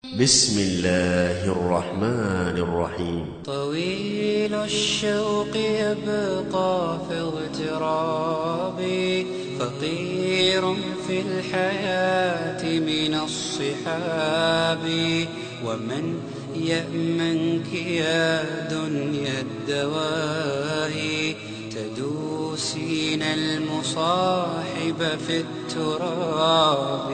بسم الله الرحمن الرحيم طويل الشوق يبقى في اغترابي فقير في الحياة من الصحاب ومن يأمنك يا دنيا الدواهي تدوسين المصاحب في التراب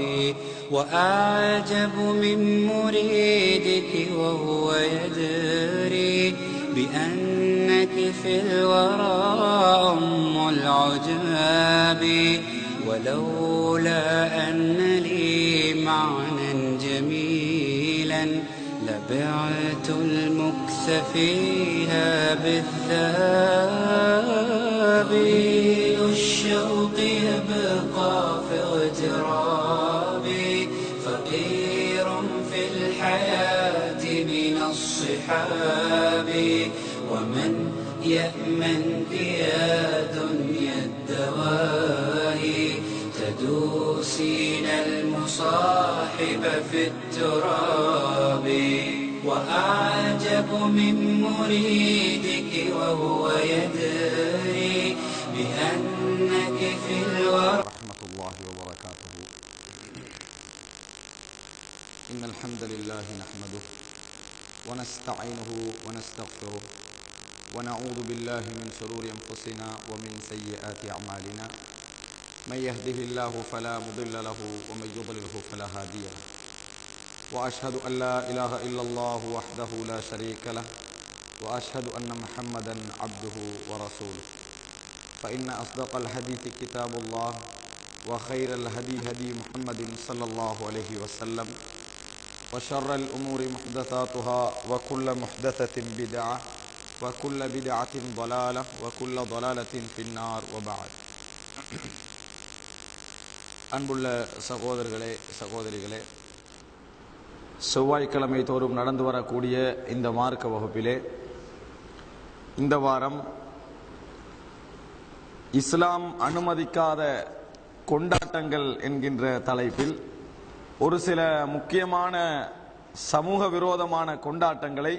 وأعجب من مريدك وهو يدري بأنك في الورى أم العجاب ولولا أن لي معنى جميلا لبعت المكس فيها بالذهب الشوق يبقى في اغترابي فقير في الحياة من الصحاب ومن يأمنك يا دنيا الدواهي تدوسين المصاحب في التراب وأعجب من مريدك وهو يدري بأنك في الورى ورحمة الله وبركاته. إن الحمد لله نحمده ونستعينه ونستغفره ونعوذ بالله من شرور أنفسنا ومن سيئات أعمالنا من يهده الله فلا مضل له ومن يضلله فلا هادي له وأشهد أن لا إله إلا الله وحده لا شريك له وأشهد أن محمدا عبده ورسوله فإن أصدق الحديث كتاب الله وخير الهدي هدي محمد صلى الله عليه وسلم وشر الأمور محدثاتها وكل محدثة بدعة وكل بدعة ضلالة وكل ضلالة في النار وبعد. அன்புள்ள சகோதரர்களே சகோதரிகளே, செவ்வாய்க்கிழமை தோறும் நடந்து வரக்கூடிய இந்த மார்க்க வகுப்பிலே இந்த வாரம் இஸ்லாம் அனுமதிக்காத கொண்டாட்டங்கள் என்கின்ற தலைப்பில் ஒரு சில முக்கியமான சமூக விரோதமான கொண்டாட்டங்களை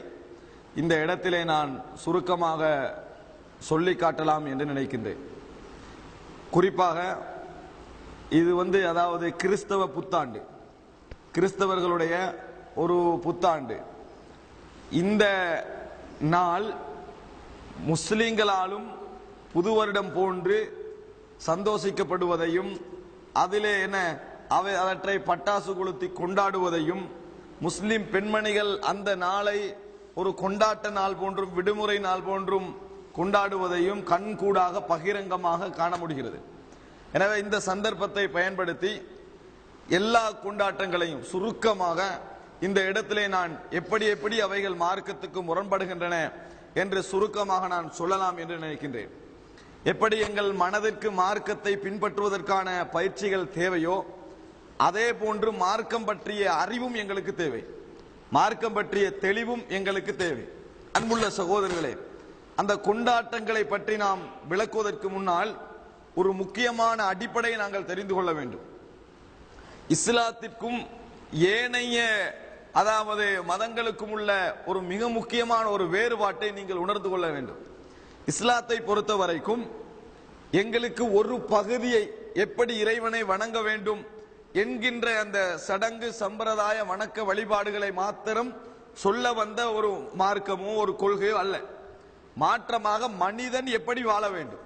இந்த இடத்திலே நான் சுருக்கமாக சொல்லி காட்டலாம் என்று நினைக்கின்றேன். குறிப்பாக இது அதாவது கிறிஸ்தவ புத்தாண்டு, கிறிஸ்தவர்களுடைய ஒரு புத்தாண்டு. இந்த நாள் முஸ்லிம்களாலும் புது வருடம் போன்று சந்தோஷிக்கப்படுவதையும் அதிலே அவற்றை பட்டாசு கொளுத்தி கொண்டாடுவதையும் முஸ்லிம் பெண்மணிகள் அந்த நாளை ஒரு கொண்டாட்ட நாள் போன்றும் விடுமுறை நாள் போன்றும் கொண்டாடுவதையும் கண்கூடாக பகிரங்கமாக காண முடிகிறது. எனவே இந்த சந்தர்ப்பத்தை பயன்படுத்தி எல்லா கொண்டாட்டங்களையும் சுருக்கமாக இந்த இடத்திலே நான் எப்படி அவைகள் மார்க்கத்துக்கு முரண்படுகின்றன என்று சுருக்கமாக நான் சொல்லலாம் என்று நினைக்கின்றேன். எப்படி எங்கள் மனதிற்கு மார்க்கத்தை பின்பற்றுவதற்கான பயிற்சிகள் தேவையோ அதே போன்று மார்க்கம் பற்றிய அறிவும் எங்களுக்கு தேவை, மார்க்கம் பற்றிய தெளிவும் எங்களுக்கு தேவை. அன்புள்ள சகோதரர்களே, அந்த கொண்டாட்டங்களை பற்றி நாம் விளக்குவதற்கு முன்னால் ஒரு முக்கியமான அடிப்படையை நாங்கள் தெரிந்து கொள்ள வேண்டும். இஸ்லாத்திற்கும் ஏனைய அதாவது மதங்களுக்கும் உள்ள ஒரு மிக முக்கியமான ஒரு வேறுபாட்டை நீங்கள் உணர்ந்து கொள்ள வேண்டும். இஸ்லாத்தை பொறுத்த வரைக்கும் எங்களுக்கு ஒரு பகுதியை எப்படி இறைவனை வணங்க வேண்டும் என்கின்ற அந்த சடங்கு சம்பிரதாய வணக்க வழிபாடுகளை மாத்திரம் சொல்ல வந்த ஒரு மார்க்கமோ ஒரு கொள்கையோ அல்ல. மாற்றமாக மனிதன் எப்படி வாழ வேண்டும்,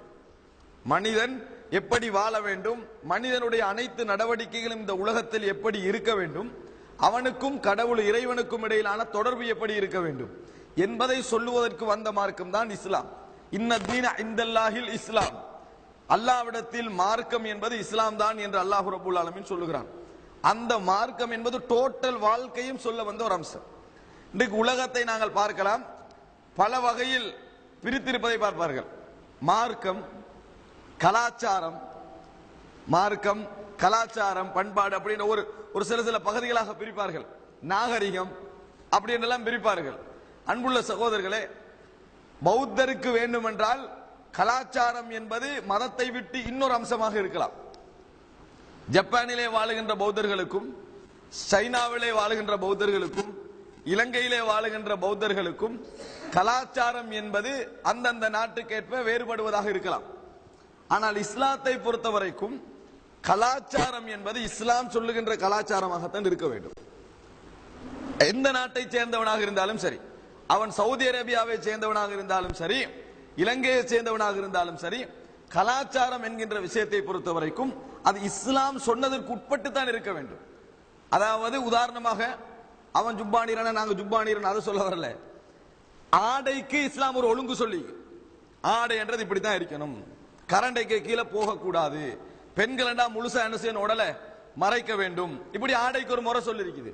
மனிதன் எப்படி வாழ வேண்டும், மனிதனுடைய அனைத்து நடவடிக்கைகளும் இந்த உலகத்தில் எப்படி இருக்க வேண்டும், அவனுக்கும் கடவுள் இறைவனுக்கும் இடையிலான தொடர்பு எப்படி இருக்க வேண்டும் என்பதை சொல்லுவதற்கு வந்த மார்க்கம் தான் இஸ்லாம். இன்னதீன இந்தல்லாஹில் இஸ்லாம், அல்லாஹ்விடத்தில் மார்க்கம் என்பது இஸ்லாம் தான் என்று அல்லாஹ் ரப்பல் ஆலமீன் சொல்லுகிறான். அந்த மார்க்கம் என்பது டோட்டல் வாழ்க்கையும் சொல்ல வந்த ஒரு அம்சம். இன்றைக்கு உலகத்தை நாங்கள் பார்க்கலாம், பல வகையில் பிரித்திருப்பதை பார்ப்பார்கள். மார்க்கம், கலாச்சாரம், மார்க்கம், கலாச்சாரம், பண்பாடு அப்படின்னு ஒரு சில பகுதிகளாக பிரிப்பார்கள். நாகரிகம் அப்படி என்றெல்லாம் பிரிப்பார்கள். அன்புள்ள சகோதரர்களே, பௌத்தருக்கு வேண்டுமென்றால் கலாச்சாரம் என்பது மதத்தை விட்டு இன்னொரு அம்சமாக இருக்கலாம். ஜப்பானிலே வாழுகின்ற பௌத்தர்களுக்கும் சைனாவிலே வாழுகின்ற பௌத்தர்களுக்கும் இலங்கையிலே வாழுகின்ற பௌத்தர்களுக்கும் கலாச்சாரம் என்பது அந்தந்த நாட்டுக்கேற்ப வேறுபடுவதாக இருக்கலாம். ஆனால் இஸ்லாத்தை பொறுத்தவரைக்கும் கலாச்சாரம் என்பது இஸ்லாம் சொல்லுகின்ற கலாச்சாரமாகத்தான் இருக்க வேண்டும். எந்த நாட்டை சேர்ந்தவனாக இருந்தாலும் சரி, அவன் சவுதி அரேபியாவை சேர்ந்தவனாக இருந்தாலும் சரி, இலங்கையை சேர்ந்தவனாக இருந்தாலும் சரி, கலாச்சாரம் என்கின்ற விஷயத்தை பொறுத்தவரைக்கும் அது இஸ்லாம் சொன்னதற்கு உட்பட்டு தான் இருக்க வேண்டும். அதாவது உதாரணமாக அவன் ஜுப்பானீரன், நாங்க ஜுப்பானீரன் அதை சொல்ல வரல. ஆடைக்கு இஸ்லாம் ஒரு ஒழுங்கு சொல்லி, ஆடை என்றது இப்படித்தான் இருக்கணும், கரண்டைக்கு கீழே போகக்கூடாது, பெண்கள் முழுசா என்ன செய்யணும், உடலை மறைக்க வேண்டும், இப்படி ஆடைக்கு ஒரு முறை சொல்லி இருக்குது.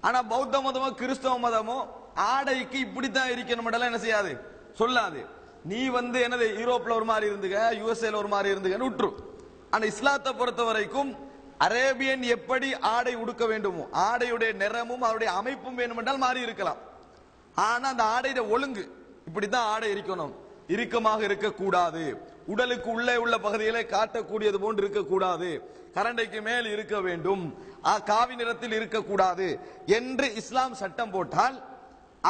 ஆனா பௌத்த மதமோ கிறிஸ்தவ மதமோ ஆடைக்கு இப்படித்தான் இருக்கணும் என்ன செய்யாது, சொல்லாது. நீ என்னது யூரோப்ல ஒரு மாதிரி இருந்துக, யுஎஸ்ஏல ஒரு மாதிரி இருந்துகன்னு விட்டுரு. ஆனா இஸ்லாத்தை பொறுத்த வரைக்கும் அரேபியன் எப்படி ஆடை உடுக்க வேண்டுமோ, ஆடையுடைய நிறமும் அவருடைய அமைப்பும் வேண்டும் என்றால் மாறி இருக்கலாம். ஆனா அந்த ஆடையுடைய ஒழுங்கு இப்படித்தான் ஆடை இருக்கணும், இறுக்கமாக இருக்கக்கூடாது, உடலுக்கு உள்ளே உள்ள பகுதிகளை காட்டக்கூடியது போன்று இருக்கக்கூடாது, கரண்டைக்கு மேல் இருக்க வேண்டும், காவி நிறத்தில் இருக்கக்கூடாது என்று இஸ்லாம் சட்டம் போட்டால்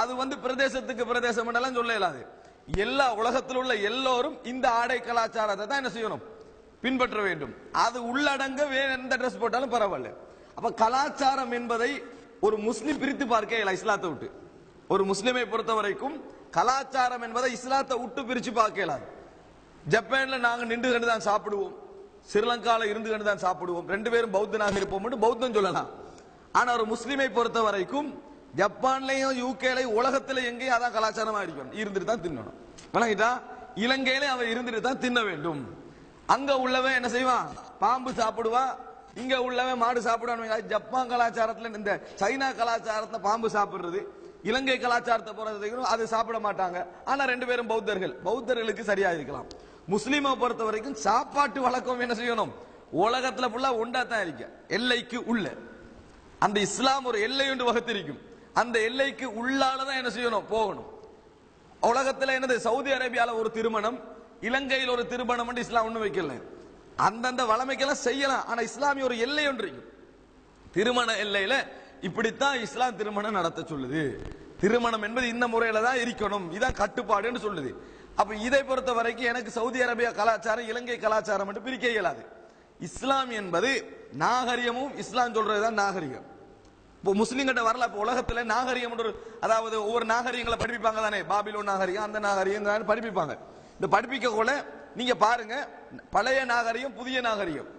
அது பிரதேசத்துக்கு பிரதேசம் என்றெல்லாம் சொல்ல இயலாது. எல்லா உலகத்தில் உள்ள எல்லோரும் இந்த ஆடை கலாச்சாரத்தை தான் என்ன செய்யணும், பின்பற்ற வேண்டும். அது உள்ளடங்க வேற எந்த ட்ரெஸ் போட்டாலும் பரவாயில்ல. அப்ப கலாச்சாரம் என்பதை ஒரு முஸ்லிம் பிரித்து பார்க்க இயலாது இஸ்லாத்தை விட்டு. ஒரு முஸ்லிமை பொறுத்த வரைக்கும் கலாச்சாரம் என்பதை இஸ்லாத்தை விட்டு பிரிச்சு பார்க்க இயலாது. ஜப்பான்ல நாங்க நின்று கண்டு தான் சாப்பிடுவோம், ஸ்ரீலங்கால இருந்து கண்டு தான் சாப்பிடுவோம், ரெண்டு பேரும் பௌத்தனாக இருப்போம் பௌத்தம் சொல்லலாம். ஆனா ஒரு முஸ்லிமை பொறுத்த வரைக்கும் ஜப்பான்லயும் யூகேலையும் உலகத்துல எங்கேயும் அதான் கலாச்சாரமா இருக்கணும், இருந்துட்டு தான் தின்னணும். வணங்கிட்டா இலங்கையில அவன் இருந்துட்டு தான் தின்ன வேண்டும். அங்க உள்ளவன் என்ன செய்வான், பாம்பு சாப்பிடுவான், இங்க உள்ளவன் மாடு சாப்பிடுவான். ஜப்பான் கலாச்சாரத்துல இந்த சைனா கலாச்சாரத்துல பாம்பு சாப்பிடுறது, இலங்கை கலாச்சாரத்தை பொறுத்த அது சாப்பிட மாட்டாங்க. ஆனா ரெண்டு பேரும் பௌத்தர்கள், பௌத்தர்களுக்கு சரியா இருக்கலாம். முஸ்லீமை பொறுத்த வரைக்கும் சாப்பாட்டு வழக்கம் என்ன செய்யணும், உலகத்துல ஃபுல்லா ஒண்டா தான் இருக்க, எல்லைக்கு உள்ள அந்த இஸ்லாம் ஒரு எல்லை ஒன்று வகுத்திருக்கும், அந்த எல்லைக்கு உள்ளாலதான் என்ன செய்யணும், போகணும். உலகத்துல என்னது, சவுதி அரேபியால ஒரு திருமணம், இலங்கையில் ஒரு திருமணம் என்று இஸ்லாம் ஒண்ணு வைக்கல. அந்தந்த வளமைக்கெல்லாம் செய்யலாம். ஆனா இஸ்லாமிய ஒரு எல்லை ஒன்று இருக்கும். திருமண எல்லையில இப்படித்தான் இஸ்லாம் திருமணம் நடத்த சொல்லுது. திருமணம் என்பது இந்த முறையில தான் இருக்கணும், இதான் கட்டுப்பாடு என்று சொல்லுது. அப்ப இதை பொறுத்த வரைக்கும் எனக்கு சவுதி அரேபியா கலாச்சாரம் இலங்கை கலாச்சாரம் என்று பிரிக்க இயலாது. இஸ்லாம் என்பது நாகரிகமும் இஸ்லாம் சொல்றதுதான் நாகரிகம். இப்போ முஸ்லீம்கிட்ட வரல. இப்போ உலகத்துல நாகரிகம், அதாவது ஒவ்வொரு நாகரிகங்களை படிப்பிப்பாங்க தானே, பாபிலோன் நாகரிகம், அந்த நாகரிகம் படிப்பிப்பாங்க. இந்த படிப்பிக்க கூட நீங்க பாருங்க, பழைய நாகரிகம் புதிய நாகரிகம்,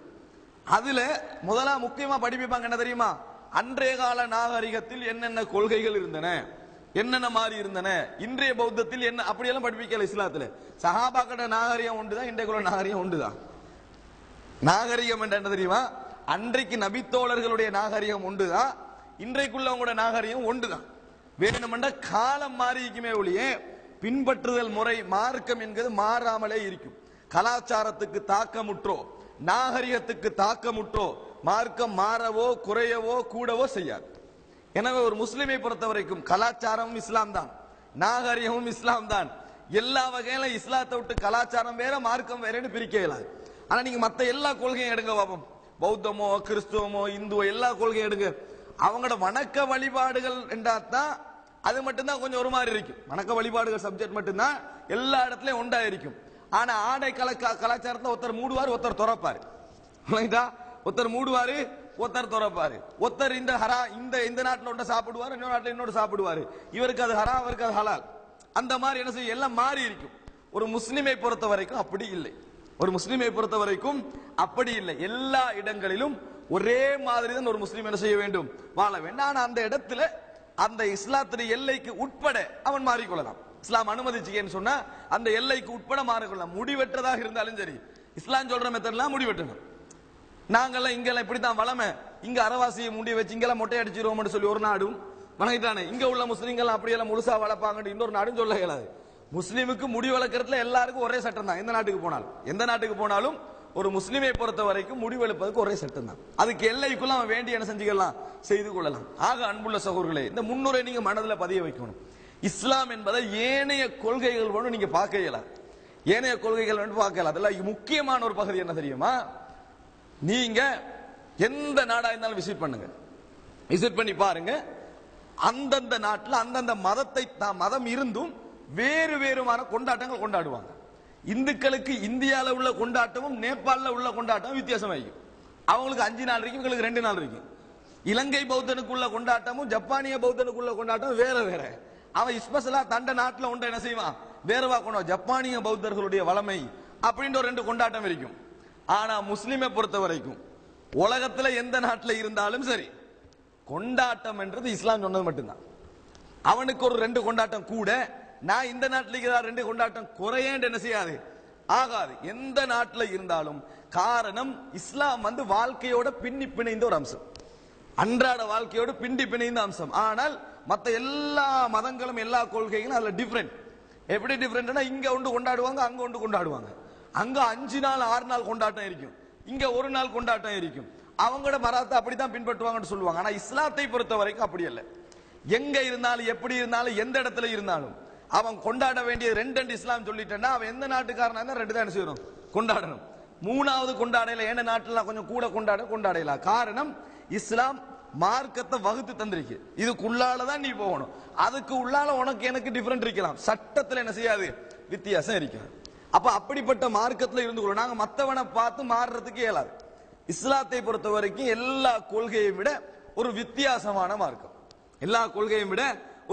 அதுல முதலா முக்கியமா படிப்பிப்பாங்க என்ன தெரியுமா, அன்றைய கால நாகரிகத்தில் என்னென்ன கொள்கைகள் இருந்தன, என்னென்ன மாதிரி இருந்தன, இன்றைய பௌத்தத்தில் என்ன, அப்படியெல்லாம் படிப்பிக்கல. இஸ்லாத்துல சஹாபாக்கட நாகரிகம் ஒன்றுதான், இன்றைக்குள்ள நாகரிகம் ஒன்றுதான். நாகரிகம் என்ற என்ன தெரியுமா, அன்றைக்கு நபித்தோழர்களுடைய நாகரிகம் ஒன்றுதான், இன்றைக்குள்ளவங்களோட நாகரிகம் ஒன்றுதான். வேணுமென்ற காலம் மாறிக்குமே ஒழிய பின்பற்றுதல் முறை மார்க்கம் என்கிறது மாறாமலே இருக்கும். கலாச்சாரத்துக்கு தாக்கமுற்றோ நாகரிகத்துக்கு தாக்கமுற்றோ மார்க்கம் மாறவோ குறையவோ கூடவோ செய்யாது. எனவே ஒரு முஸ்லிமை பொறுத்த வரைக்கும் கலாச்சாரமும் இஸ்லாம் தான், நாகரிகமும் இஸ்லாம் தான். எல்லா வகையில இஸ்லாத்தை விட்டு கலாச்சாரம் வேற மார்க்கம் வேறன்னு பிரிக்க இயலாது. ஆனா நீங்க மத்த எல்லா கொள்கையும் எடுங்க பாப்போம், பௌத்தமோ கிறிஸ்துவமோ இந்துவோ எல்லா கொள்கையும் எடுங்க, அவங்களோட வணக்க வழிபாடுகள் என்றாதான் அது மட்டும்தான் கொஞ்சம் ஒரு மாதிரி இருக்கும். வணக்க வழிபாடுகள் சப்ஜெக்ட் மட்டும்தான் எல்லா இடத்துலயும் உண்டா இருக்கும். ஆனா ஆடை கலாச்சாரத்துல ஒருத்தர் மூடுவார், ஒருத்தர் துறப்பாரு. ஒருத்தர் மூடுவாரு, ஒருத்தர் துறப்பாரு. ஒருத்தர் இந்த ஹரா இந்த நாட்டில் ஒன்றை சாப்பிடுவார், இன்னொரு நாட்டில் இன்னொரு சாப்பிடுவாரு. இவருக்கு அது ஹரா, அவருக்கு அது ஹலால். அந்த மாதிரி என்ன செய்யும், எல்லாம் மாறி இருக்கும். ஒரு முஸ்லிமை பொறுத்த வரைக்கும் அப்படி இல்லை. ஒரு முஸ்லிமை பொறுத்த வரைக்கும் அப்படி இல்லை. எல்லா இடங்களிலும் ஒரே மாதிரி தான் ஒரு முஸ்லீம் என்ன செய்ய வேண்டும், வாழ வேண்டும். ஆனா அந்த இடத்துல அந்த இஸ்லாத்தின் எல்லைக்கு உட்பட அவன் மாறிக்கொள்ளலாம். இஸ்லாம் அனுமதிச்சுக்கன்னு சொன்னா அந்த எல்லைக்கு உட்பட மாறிக்கொள்ளலாம். முடிவெற்றதாக இருந்தாலும் சரி, இஸ்லாம் சொல்ற மெத்தட்லாம் முடிவெட்டணும். நாங்கெல்லாம் இங்கெல்லாம் இப்படித்தான் வளமை, இங்க அரவாசியை முடி வச்சு இங்கெல்லாம் மொட்டை அடிச்சிருவோம்னு சொல்லி ஒரு நாடும் வணங்கிட்டானே, இங்க உள்ள முஸ்லீம்கள் அப்படியெல்லாம் முழுசா வளர்ப்பாங்க இன்னொரு நாடும் சொல்ல இயலாது. முஸ்லீமுக்கு முடி வளர்க்கறதுல எல்லாருக்கும் ஒரே சட்டம் தான். எந்த நாட்டுக்கு போனாலும் ஒரு முஸ்லிமை பொறுத்த வரைக்கும் முடிவெடுப்பதற்கு ஒரே சட்டம் தான். அதுக்கு எல்லைக்குள்ள அவன் வேண்டிய என்ன செஞ்சுக்கலாம், செய்து கொள்ளலாம். ஆக அன்புள்ள சகோதரர்களே, இந்த முன்னுரை நீங்க மனதில் பதிய வைக்கணும். இஸ்லாம் என்பதை ஏனைய கொள்கைகள் ஒன்று நீங்க பார்க்க இயலாது. ஏனைய கொள்கைகள் ஒன்று பார்க்க இயலாது. அதெல்லாம் முக்கியமான ஒரு பகுதி என்ன தெரியுமா, நீங்க எந்த நாடா இருந்தாலும் விசிட் பண்ணுங்க, விசிட் பண்ணி பாருங்க. அந்தந்த நாட்டில் அந்தந்த மதம் இருந்தும் வேறு வேறுமான கொண்டாட்டங்கள் கொண்டாடுவாங்க. இந்துக்களுக்கு இந்தியாவில் உள்ள கொண்டாட்டமும் நேபாளில் உள்ள கொண்டாட்டமும் வித்தியாசமாகும். அவங்களுக்கு 5 நாள் இருக்கும், இவங்களுக்கு 2 நாள் இருக்கும். இலங்கை பௌத்தனுக்குள்ள கொண்டாட்டமும் ஜப்பானிய பௌத்தனுக்குள்ள கொண்டாட்டம் வேற வேற. அவன் ஸ்பெஷலா தண்ட நாட்டில் ஒன்றை என்ன செய்வான், வேறவா கொண்டாடும். ஜப்பானிய பௌத்தர்களுடைய வளமை அப்படின்ற 2 கொண்டாட்டம் இருக்கும். ஆனா முஸ்லிமை பொறுத்த வரைக்கும் உலகத்துல எந்த நாட்டில் இருந்தாலும் சரி, கொண்டாட்டம் என்றது இஸ்லாம் சொன்னது மட்டும்தான். அவனுக்கு ஒரு 2 கொண்டாட்டம் கூட, நான் இந்த நாட்டில் இருக்கிற 2 கொண்டாட்டம் குறையேன்னு என்ன செய்யாது, ஆகாது. எந்த நாட்டில் இருந்தாலும். காரணம், இஸ்லாம் வாழ்க்கையோட பின்னி பிணைந்த ஒரு அம்சம், அன்றாட வாழ்க்கையோடு பின்னி பிணைந்த அம்சம். ஆனால் மற்ற எல்லா மதங்களும் எல்லா கொள்கைகளும் அதுல டிஃபரெண்ட். எப்படி டிஃபரெண்ட்னா, இங்க ஒன்று கொண்டாடுவாங்க, அங்க ஒன்று கொண்டாடுவாங்க. அங்க 5 நாள் 6 நாள் கொண்டாட்டம் இருக்கும், இங்க 1 நாள் கொண்டாட்டம் இருக்கும். அவங்களோட மரத்தை அப்படித்தான் பின்பற்றுவாங்கன்னு சொல்லுவாங்க. ஆனா இஸ்லாத்தை பொறுத்த வரைக்கும் அப்படி அல்ல. எங்க இருந்தாலும், எப்படி இருந்தாலும், எந்த இடத்துல இருந்தாலும் அவன் கொண்டாட வேண்டிய 2 இஸ்லாம் சொல்லிட்டேன்னா, அவன் எந்த நாட்டுக்காரனா இருந்தா 2 தான் செய்யணும், கொண்டாடணும். 3வது கொண்டாடல, ஏன நாட்டுல கொஞ்சம் கூட கொண்டாடலாம். காரணம், இஸ்லாம் மார்க்கத்தை வகுத்து தந்திருக்கு. இதுக்குள்ளாலதான் நீ போகணும், அதுக்கு உள்ளால உனக்கு எனக்கு டிஃபரெண்ட் இருக்கலாம், சட்டத்தில் என்ன செய்யாது, வித்தியாசம் இருக்கிறது. அப்ப அப்படிப்பட்ட மார்க்கத்தில் இருந்து கொள்ள நாங்க மத்தவனை பார்த்து மாறுறதுக்கு இயலாது. இஸ்லாத்தை பொறுத்த வரைக்கும் எல்லா கொள்கையை விட ஒரு வித்தியாசமான மார்க்கம், எல்லா கொள்கையை விட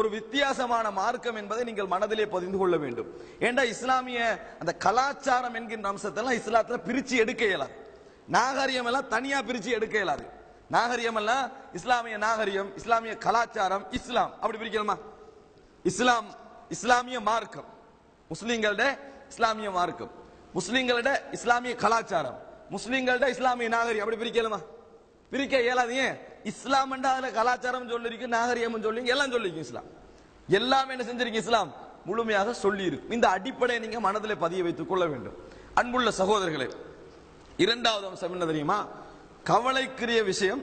ஒரு வித்தியாசமான மார்க்கம் என்பதை நீங்கள் மனதிலே பதிந்து கொள்ள வேண்டும். ஏண்டா இஸ்லாமிய அந்த கலாச்சாரம் என்கின்ற அம்சத்தெல்லாம் இஸ்லாத்துல பிரிச்சு எடுக்க இயலாது. நாகரிகம் எல்லாம் தனியா பிரிச்சு எடுக்க இயலாது. நாகரிகம் எல்லாம் இஸ்லாமிய நாகரிகம், இஸ்லாமிய கலாச்சாரம், இஸ்லாம் அப்படி பிரிக்கலாமா? இஸ்லாம் இஸ்லாமிய மார்க்கம், முஸ்லிம்களோட இஸ்லாமிய மார்க்கம், முஸ்லிம்களோட இஸ்லாமிய கலாச்சாரம், முஸ்லிம்களோட இஸ்லாமிய நாகரிகம் அப்படி பிரிக்கலாமா? பிரிக்க இயலாது. ஏன்? இஸ்லாம் அதுல கலாச்சாரம் சொல்லிருக்கு, நாகரிகம் சொல்லி எல்லாம் சொல்லிருக்கு. இஸ்லாம் எல்லாமே என்ன செஞ்சிருக்கு, இஸ்லாம் முழுமையாக சொல்லி இருக்கு. இந்த அடிப்படையை நீங்க மனதிலே பதிய வைத்துக் கொள்ள வேண்டும். அன்புள்ள சகோதரர்களே, 2வது அம்சம் என்ன தெரியுமா? கவலைக்குரிய விஷயம்,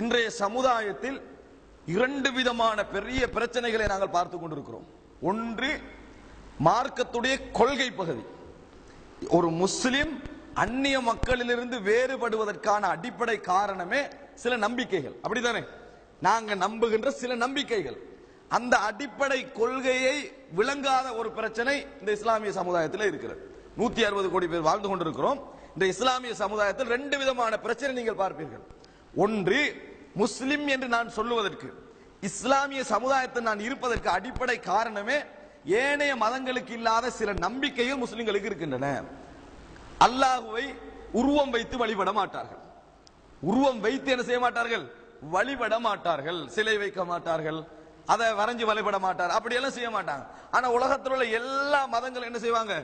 இன்றைய சமுதாயத்தில் 2 விதமான பெரிய பிரச்சனைகளை நாங்கள் பார்த்துக் கொண்டிருக்கிறோம். ஒன்று, மார்க்கத்துடைய கொள்கை பகுதி. ஒரு முஸ்லிம் அந்நிய மக்களிலிருந்து வேறுபடுவதற்கான அடிப்படை காரணமே சில நம்பிக்கைகள், அப்படித்தானே? நாங்க நம்புகின்ற சில நம்பிக்கைகள். அந்த அடிப்படை கொள்கையை விளங்காத ஒரு பிரச்சனை இந்த இஸ்லாமிய சமுதாயத்தில் இருக்கிறது. 160 கோடி பேர் வாழ்ந்து கொண்டிருக்கிறோம். இந்த இஸ்லாமிய சமுதாயத்தில் 2 விதமான பிரச்சனை நீங்கள் பார்ப்பீர்கள். ஒன்று, முஸ்லிம் என்று நான் சொல்லுவதற்கு, இஸ்லாமிய சமுதாயத்தில் நான் இருப்பதற்கு அடிப்படை காரணமே ஏனைய மதங்களுக்கு இல்லாத சில நம்பிக்கைகள் முஸ்லிம்களுக்கு இருக்கின்றன. அல்லாஹுவை உருவம் வைத்து வழிபட மாட்டார்கள். உருவம் வைத்து என்ன செய்ய மாட்டார்கள், வழிபட மாட்டார்கள். சிலை வைக்க மாட்டார்கள், அதை வரைஞ்சு வழிபட மாட்டார், அப்படி எல்லாம் செய்ய மாட்டாங்க. ஆனா உலகத்தில் உள்ள எல்லா மதங்களும் என்ன செய்வாங்க,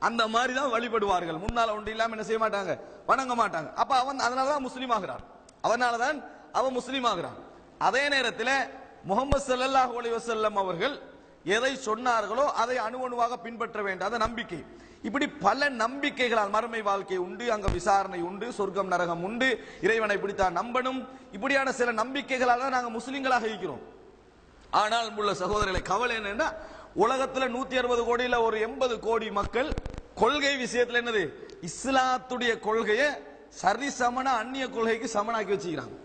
அந்த மாதிரி தான் வழிபடுவார்கள். முன்னால ஒன்று இல்லாம என்ன செய்ய மாட்டாங்க, வணங்க மாட்டாங்க. அப்ப அவன் அதனாலதான் முஸ்லீம் ஆகிறான், அதனாலதான் அவன் முஸ்லீம் ஆகிறான். அதே நேரத்தில் முஹம்மது ஸல்லல்லாஹு அலைஹி வஸல்லம் அவர்கள் எதை சொன்னார்களோ அதை அணுவணுவாக பின்பற்ற வேண்டாத நம்பிக்கை. இப்படி பல நம்பிக்கைகளால், மறுமை வாழ்க்கை உண்டு, அங்க விசாரணை உண்டு, சொர்க்கம் நரகம் உண்டு, இறைவனை இப்படித்தான் நம்பணும், இப்படியான சில நம்பிக்கைகளால் தான் நாங்க முஸ்லிம்களாக இருக்கிறோம். ஆனால் உள்ள சகோதரர்களை, கவலை என்னன்னா, உலகத்துல 160 கோடியில ஒரு 80 கோடி மக்கள் கொள்கை விஷயத்துல என்னது, இஸ்லாத்துடைய கொள்கையை சரிசமன அந்நிய கொள்கைக்கு சமனாக்கி வச்சுக்கிறாங்க.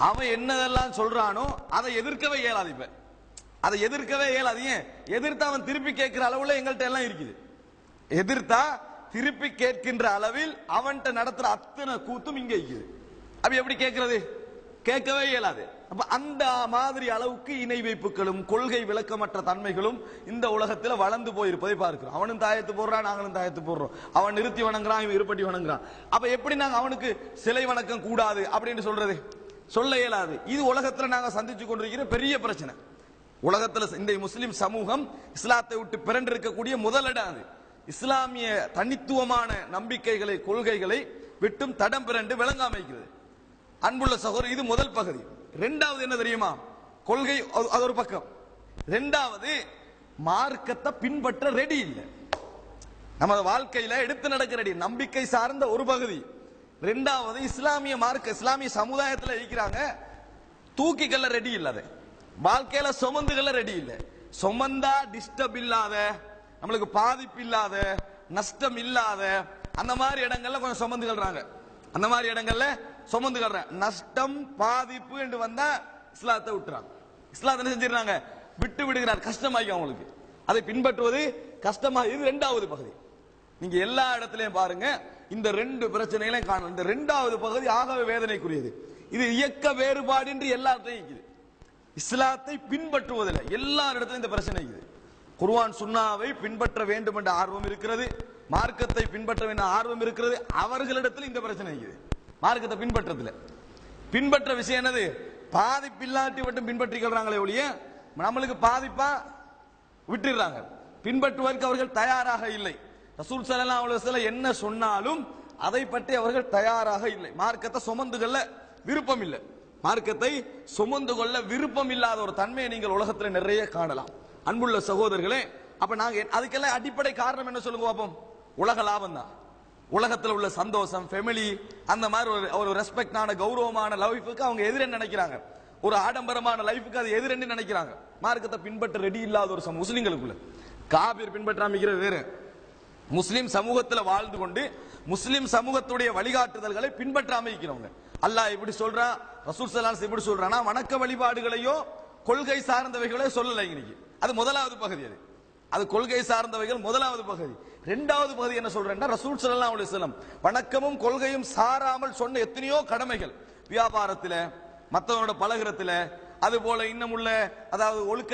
அவன் என்னதெல்லாம் சொல்றானோ அதை எதிர்க்கவே இயலாது. இப்ப அதை எதிர்க்கவே இயலாது. ஏன்? எதிர்த்து அவன் திருப்பி கேட்கிற அளவுல எங்கள்கிட்ட எல்லாம் இருக்குது. எதிர்த்தா திருப்பி கேட்கின்ற அளவில் அவன்கிட்ட நடத்துற அத்தனை கூத்தும் இங்க இருக்குது. அப்ப எப்படி கேட்கிறது, கேட்கவே இயலாது. அப்ப அந்த மாதிரி அளவுக்கு இணை வைப்புகளும் கொள்கை விளக்கமற்ற தன்மைகளும் இந்த உலகத்தில் வளர்ந்து போயிருப்பதை பார்க்கிறோம். அவனும் தாயத்து போடுறான், நாங்களும் தாயத்து போடுறோம். அவன் நிறுத்தி வணங்குறான், இவன் இருப்பட்டி வணங்குறான். அப்ப எப்படி நாங்க அவனுக்கு சிலை வணக்கம் கூடாது அப்படின்னு சொல்றது, சொல்ல இயலாது. இது உலகத்தில் நாங்க சந்திச்சு கொண்டிருக்கிற பெரிய பிரச்சனை. உலகத்தில் இந்த முஸ்லிம் சமூகம் இஸ்லாத்தை விட்டு பிறண்டிருக்கக்கூடிய முதலிடம் அது. இஸ்லாமிய தனித்துவமான நம்பிக்கைகளை கொள்கைகளை விட்டும் தடம் பிறண்டு விளங்காமைக்கிறது. அன்புள்ள சகோதரர், இது முதல் பகுதி. 2வது என்ன தெரியுமா, கொள்கை அது ஒரு பக்கம். 2வது, மார்க்கத்தை பின்பற்ற ரெடி இல்லை, நமது வாழ்க்கையில எடுத்து நடக்க ரெடி, நம்பிக்கை சார்ந்த ஒரு பகுதி. 2வது, இஸ்லாமிய மார்க்க இஸ்லாமிய சமுதாயத்தில் இருக்கிறாங்க, தூக்கிக்கல்ல ரெடி இல்லாத, வாழ்க்கையில சுமந்துகள்ல ரெடி இல்லை. சுமந்தா டிஸ்டர்ப் இல்லாத, நம்மளுக்கு பாதிப்பு இல்லாத, நஷ்டம் இல்லாத அந்த மாதிரி இடங்கள்ல கொஞ்சம் சுமந்துகள்றாங்க. அந்த மாதிரி இடங்கள்ல சுமந்துகள்ற, நஷ்டம் பாதிப்பு என்று வந்தா இஸ்லாத்தை விட்டுறாங்க. இஸ்லாத்தை என்ன செஞ்சிடறாங்க? விட்டு விடுகிறார். கஷ்டமாகி அவங்களுக்கு அதை பின்பற்றுவது கஷ்டமா. இது இரண்டாவது பகுதி. நீங்க எல்லா இடத்திலையும் பாருங்க, இந்த ரெண்டு பிரச்சனைகளையும் காணும். இந்த இரண்டாவது பகுதி ஆகவே வேதனைக்குரியது. இது இயக்க வேறுபாடு என்று எல்லாத்தையும் இருக்குது. இஸ்லாத்தை பின்பற்றுவதில்லை எல்லா இடத்திலும் இந்த பிரச்சனை இருக்குது. குர்ஆன் சுன்னாவை பின்பற்ற வேண்டும் என்ற ஆர்வம் இருக்கிறது, மார்க்கத்தை பின்பற்ற வேண்டும் ஆர்வம் இருக்கிறது. அவர்களிடத்தில் இந்த பிரச்சனை இருக்குது. மார்க்கத்தை பின்பற்றதுல பின்பற்ற விஷயம் என்னது? பாதிப்பில்லாட்டி மட்டும் பின்பற்றிக்கிறாங்களே ஒழிய நம்மளுக்கு பாதிப்பா விட்டுறாங்க. பின்பற்றுவதற்கு அவர்கள் தயாராக இல்லை. ரசூல் ஸல்லல்லாஹு அலைஹி வஸல்லம் என்ன சொன்னாலும் அதை பற்றி அவர்கள் தயாராக இல்லை. மார்க்கத்தை சுமந்து கொள்ள விருப்பம் இல்லை. மார்க்கத்தை சுமந்து கொள்ள விருப்பம் இல்லாத ஒரு தன்மையை நீங்கள் உலகத்தில் நிறைய காணலாம். அன்புள்ள சகோதரர்களே, அப்ப நாங்க அதுக்கெல்லாம் அடிப்படை காரணம் என்ன சொல்லுங்க பாப்போம்? உலக லாபம் தான். உலகத்தில் உள்ள சந்தோஷம், ஃபேமிலி, அந்த மாதிரி ஒரு ரெஸ்பெக்டான கௌரவமான லைஃபுக்கு அவங்க எதிரென்னு நினைக்கிறாங்க. ஒரு ஆடம்பரமான லைஃபுக்கு அது எதிரென்னு நினைக்கிறாங்க. மார்க்கத்தை பின்பற்ற ரெடி இல்லாத ஒரு முஸ்லிம்களுக்குள்ள காபீர் பின்பற்றாமிக்கிற வேறு, முஸ்லிம் சமூகத்தில் வாழ்ந்து கொண்டு முஸ்லிம் சமூகத்துடைய வழிகாட்டுதல்களை பின்பற்றாம இருக்கிறவங்க. அல்லாஹ் இப்படி சொல்றான், ரசூல் ஸல்லல்லாஹு அலைஹி வஸல்லம் இப்படி சொல்றானா, வணக்க வழிபாடுகளையோ கொள்கை சார்ந்தவைகளோ சொல்லல. இன்னைக்கு அது முதலாவது பகுதி. அது கொள்கை சார்ந்தவைகள் முதலாவது பகுதி. இரண்டாவது பகுதி என்ன சொல்றேன்னா, ரசூல் ஸல்லல்லாஹு அலைஹி வஸல்லம் வணக்கமும் கொள்கையும் சாராமல் சொன்ன எத்தனையோ கடமைகள், வியாபாரத்தில் மற்றவங்களோட பழகுறதுல, அது போல இன்னும் உள்ள, அதாவது ஒழுக்க